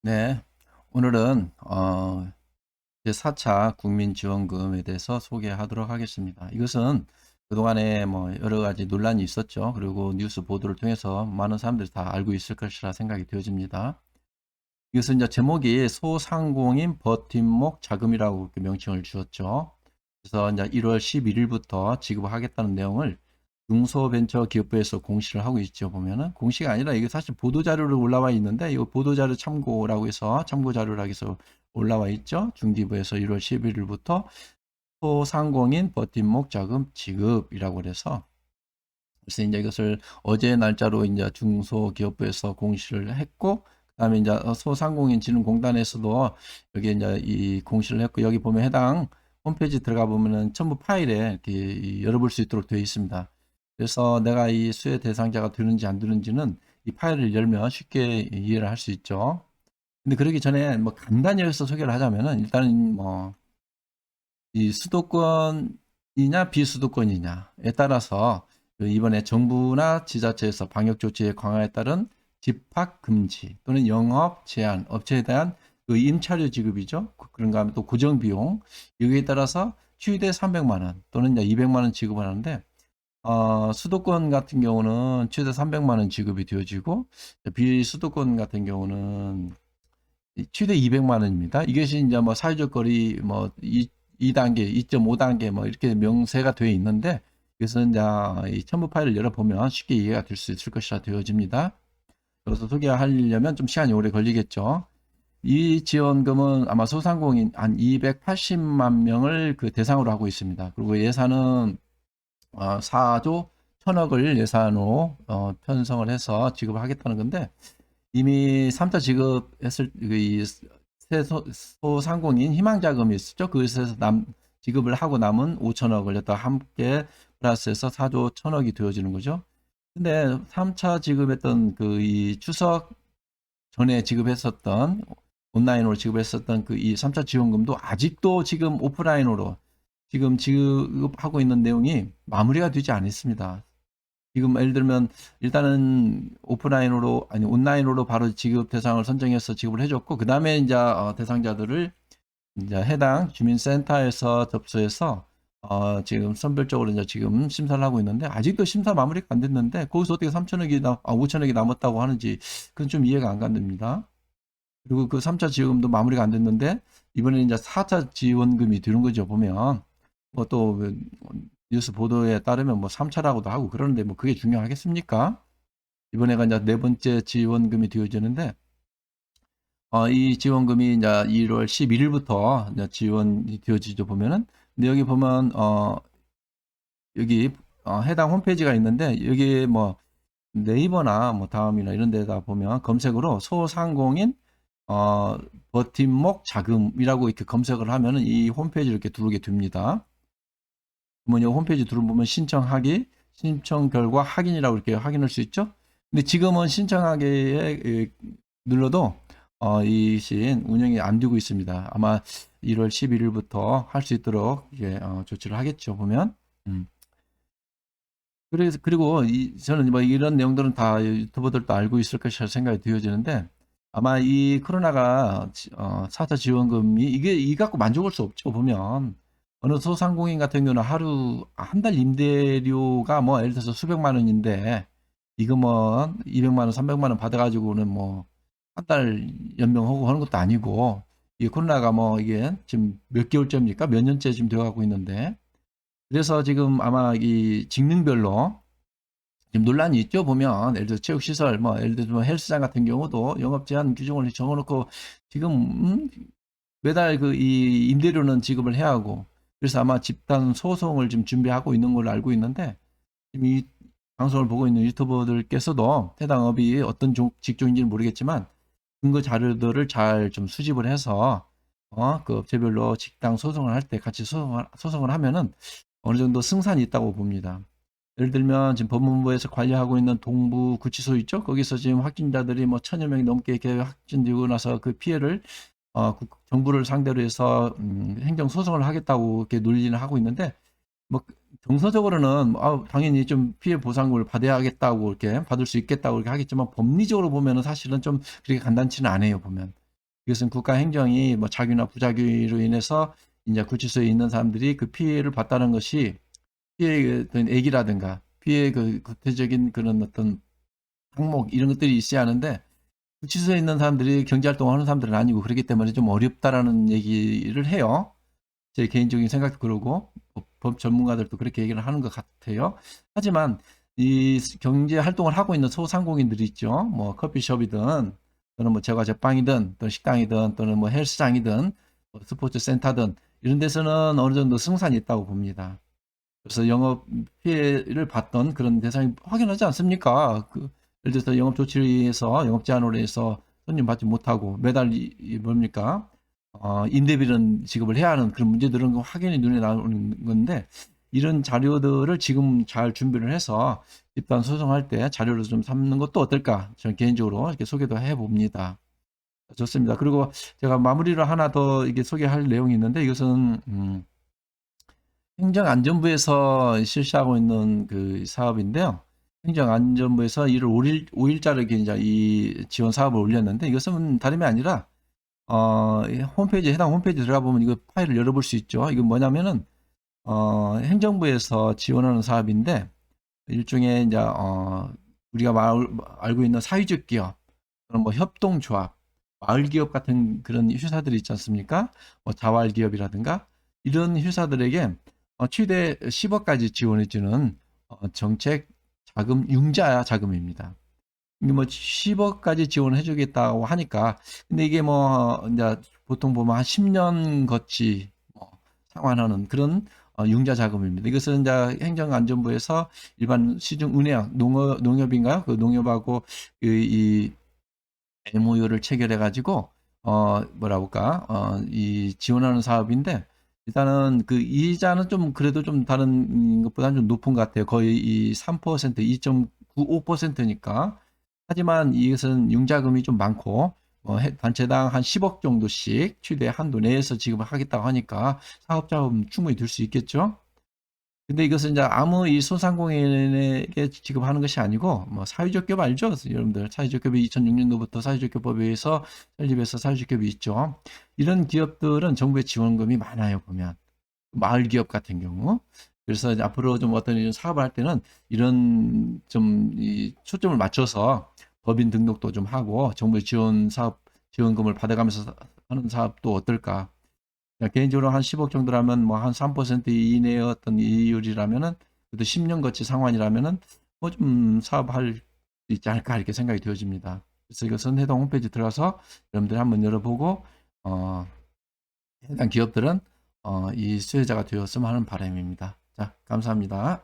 네, 오늘은 제4차 국민지원금에 대해서 소개하도록 하겠습니다. 이것은 그동안에 뭐 여러 가지 논란이 있었죠. 그리고 뉴스 보도를 통해서 많은 사람들이 다 알고 있을 것이라 생각이 되어집니다. 이것은 이제 제목이 소상공인 버팀목 자금이라고 이렇게 명칭을 주었죠. 그래서 이제 1월 11일부터 지급하겠다는 내용을 중소벤처기업부에서 공시를 하고 있죠. 보면은 공시가 아니라 이게 사실 보도자료로 올라와 있는데 이 보도자료 참고라고 해서 참고자료라고 해서 올라와 있죠. 중기부에서 1월 11일부터 소상공인 버팀목 자금 지급이라고 그래서 그래서 이제 이것을 어제 날짜로 이제 중소기업부에서 공시를 했고, 그다음에 이제 소상공인진흥공단에서도 여기 이제 이 공시를 했고, 여기 보면 해당 홈페이지 들어가 보면은 첨부 파일에 이렇게 열어볼 수 있도록 되어 있습니다. 그래서 내가 이 수혜 대상자가 되는지 안 되는지는 이 파일을 열면 쉽게 이해를 할 수 있죠. 근데 그러기 전에 뭐 간단히 여기서 소개를 하자면은 일단은 뭐 이 수도권이냐 비수도권이냐에 따라서 그 이번에 정부나 지자체에서 방역 조치의 강화에 따른 집합 금지 또는 영업 제한, 업체에 대한 그 임차료 지급이죠. 그런가 하면 또 고정 비용 여기에 따라서 최대 300만 원 또는 200만 원 지급을 하는데 수도권 같은 경우는 최대 300만 원 지급이 되어지고 비수도권 같은 경우는 최대 200만 원입니다. 이것이 이제 뭐 사회적 거리 뭐 2단계, 2.5단계 뭐 이렇게 명세가 되어 있는데 이것은 이제 이 첨부 파일을 열어보면 쉽게 이해가 될 수 있을 것이라 되어집니다. 그래서 소개하려면 좀 시간이 오래 걸리겠죠. 이 지원금은 아마 소상공인 한 280만 명을 그 대상으로 하고 있습니다. 그리고 예산은 4조 1000억을 예산으로 편성을 해서 지급하겠다는 건데 이미 3차 지급했을 이 소상공인 희망자금이 있었죠. 그것에서 지급을 하고 남은 5천억을 갖다 함께 플러스해서 4조 1000억이 되어지는 거죠. 근데 3차 지급했던 그 이 추석 전에 지급했었던 온라인으로 지급했었던 그 이 3차 지원금도 아직도 지금 오프라인으로 지금 지급하고 있는 내용이 마무리가 되지 않았습니다. 지금 예를 들면 일단은 오프라인으로 아니 온라인으로 바로 지급 대상을 선정해서 지급을 해줬고 그 다음에 이제 대상자들을 이제 해당 주민센터에서 접수해서 지금 선별적으로 이제 지금 심사를 하고 있는데 아직도 심사 마무리가 안 됐는데 거기서 어떻게 3천억이 5천억이 남았다고 하는지 그건 좀 이해가 안 갑니다. 그리고 그 3차 지원금도 마무리가 안 됐는데 이번에 이제 4차 지원금이 되는 거죠. 보면 뭐또 뉴스 보도에 따르면 뭐 3차라고도 하고 그러는데 뭐 그게 중요하겠습니까? 이번에가 이제 네 번째 지원금이 되어지는데 이 지원금이 이제 1월 11일부터 이제 지원이 되어지죠. 보면은 근데 여기 보면 여기 해당 홈페이지가 있는데 여기 뭐 네이버나 뭐 다음이나 이런 데다 보면 검색으로 소상공인 버팀목 자금이라고 이렇게 검색을 하면은 이 홈페이지를 이렇게 들어오게 됩니다. 그러면 이 홈페이지 들어보면 신청하기, 신청 결과 확인이라고 이렇게 확인할 수 있죠. 근데 지금은 신청하기에 눌러도 이 신 운영이 안 되고 있습니다. 아마 1월 11일부터 할 수 있도록 이게 조치를 하겠죠. 보면. 그래서 그리고 저는 뭐 이런 내용들은 다 유튜버들도 알고 있을 것이라 생각이 되어지는데 아마 이 코로나가 4차 지원금이 이게 이 갖고 만족할 수 없죠. 보면 어느 소상공인 같은 경우는 하루 한 달 임대료가 뭐 예를 들어서 수백만 원인데 이거 뭐 200만 원, 300만 원 받아가지고는 뭐 한 달 연명하고 하는 것도 아니고 이 코로나가 뭐 이게 지금 몇 개월째입니까? 몇 년째 지금 되어가고 있는데 그래서 지금 아마 이 직능별로 지금 논란이 있죠. 보면 예를 들어 체육시설 뭐 예를 들어 헬스장 같은 경우도 영업 제한 규정을 적어놓고 지금 매달 그 이 임대료는 지급을 해야 하고 그래서 아마 집단 소송을 지금 준비하고 있는 걸로 알고 있는데 지금 이 방송을 보고 있는 유튜버들께서도 해당 업이 어떤 직종인지는 모르겠지만 근거 자료들을 잘 좀 수집을 해서 그 업체별로 직당 소송을 할 때 같이 소송을 하면은 어느 정도 승산이 있다고 봅니다. 예를 들면 지금 법무부에서 관리하고 있는 동부 구치소 있죠? 거기서 지금 확진자들이 뭐 1000여 명이 넘게 이렇게 확진되고 나서 그 피해를 정부를 상대로 해서 행정 소송을 하겠다고 이렇게 논의를 하고 있는데 뭐 정서적으로는 당연히 좀 피해 보상을 받아야겠다고 이렇게 받을 수 있겠다고 이렇게 하겠지만 법리적으로 보면은 사실은 좀 그렇게 간단치는 않아요. 보면 이것은 국가 행정이 뭐 자규나 부자규로 인해서 이제 구치소에 있는 사람들이 그 피해를 봤다는 것이 피해의 어떤 액이라든가 피해의 그 구체적인 그런 어떤 항목 이런 것들이 있어야 하는데 구치소에 있는 사람들이 경제활동을 하는 사람들은 아니고 그렇기 때문에 좀 어렵다라는 얘기를 해요. 제 개인적인 생각도 그러고 법 전문가들도 그렇게 얘기를 하는 것 같아요. 하지만 이 경제 활동을 하고 있는 소상공인들이 있죠. 뭐 커피숍이든 또는 뭐 제과 제빵이든 또는 식당이든 또는 뭐 헬스장이든 뭐 스포츠 센터든 이런 데서는 어느 정도 승산이 있다고 봅니다. 그래서 영업 피해를 봤던 그런 대상이 확연하지 않습니까? 그 예를 들어서 영업 조치에서 영업 제한으로 해서 손님 받지 못하고 매달 뭡니까? 임대비는 지급을 해야 하는 그런 문제들은 확연히 눈에 나오는 건데 이런 자료들을 지금 잘 준비를 해서 집단 소송할 때 자료를 좀 삼는 것도 어떨까? 저는 개인적으로 이렇게 소개도 해 봅니다. 좋습니다. 그리고 제가 마무리로 하나 더 이게 소개할 내용이 있는데 이것은 행정안전부에서 실시하고 있는 그 사업인데요. 행정안전부에서 1월 5일, 5일자로 이제 이 지원 사업을 올렸는데 이것은 다름이 아니라 홈페이지 해당 홈페이지 들어가 보면 이거 파일을 열어볼 수 있죠. 이건 뭐냐면은 행정부에서 지원하는 사업인데 일종의 이제 우리가 알고 있는 사회적 기업, 그런 뭐 협동조합, 마을 기업 같은 그런 회사들이 있지 않습니까? 뭐 자활 기업이라든가 이런 회사들에게 최대 10억까지 지원해주는 정책 자금 융자 자금입니다. 이게 뭐 10억까지 지원해주겠다고 하니까 근데 이게 뭐 이제 보통 보면 한 10년 거치 뭐 상환하는 그런 융자 자금입니다. 이것은 이제 행정안전부에서 일반 시중 은행 농협인가요? 그 농협하고 이 MOU를 체결해 가지고 뭐라 볼까 이 지원하는 사업인데 일단은 그 이자는 좀 그래도 좀 다른 것보다는 좀 높은 것 같아요. 거의 이 3% 2.95%니까. 하지만 이것은 융자금이 좀 많고 단체당 한 10억 정도씩 최대 한도 내에서 지급을 하겠다고 하니까 사업자금 충분히 들 수 있겠죠. 근데 이것은 이제 아무 이 소상공인에게 지급하는 것이 아니고 뭐 사회적 기업 알죠? 여러분들 사회적 기업이 2006년도부터 사회적 기업법에 의해서 설립해서 사회적 기업이 있죠. 이런 기업들은 정부의 지원금이 많아요 보면 마을 기업 같은 경우. 그래서 이제 앞으로 좀 어떤 이런 사업을 할 때는 이런 좀 이 초점을 맞춰서 법인 등록도 좀 하고 정부의 지원금을 받아가면서 하는 사업도 어떨까? 개인적으로 한 10억 정도라면 뭐 한 3% 이내의 어떤 이율이라면은 그래도 10년 거치 상환이라면은 뭐 좀 사업할 수 있지 않을까 이렇게 생각이 되어집니다. 그래서 이것은 해당 홈페이지 들어가서 여러분들이 한번 열어보고 어, 해당 기업들은 이 수혜자가 되었으면 하는 바람입니다. 자, 감사합니다.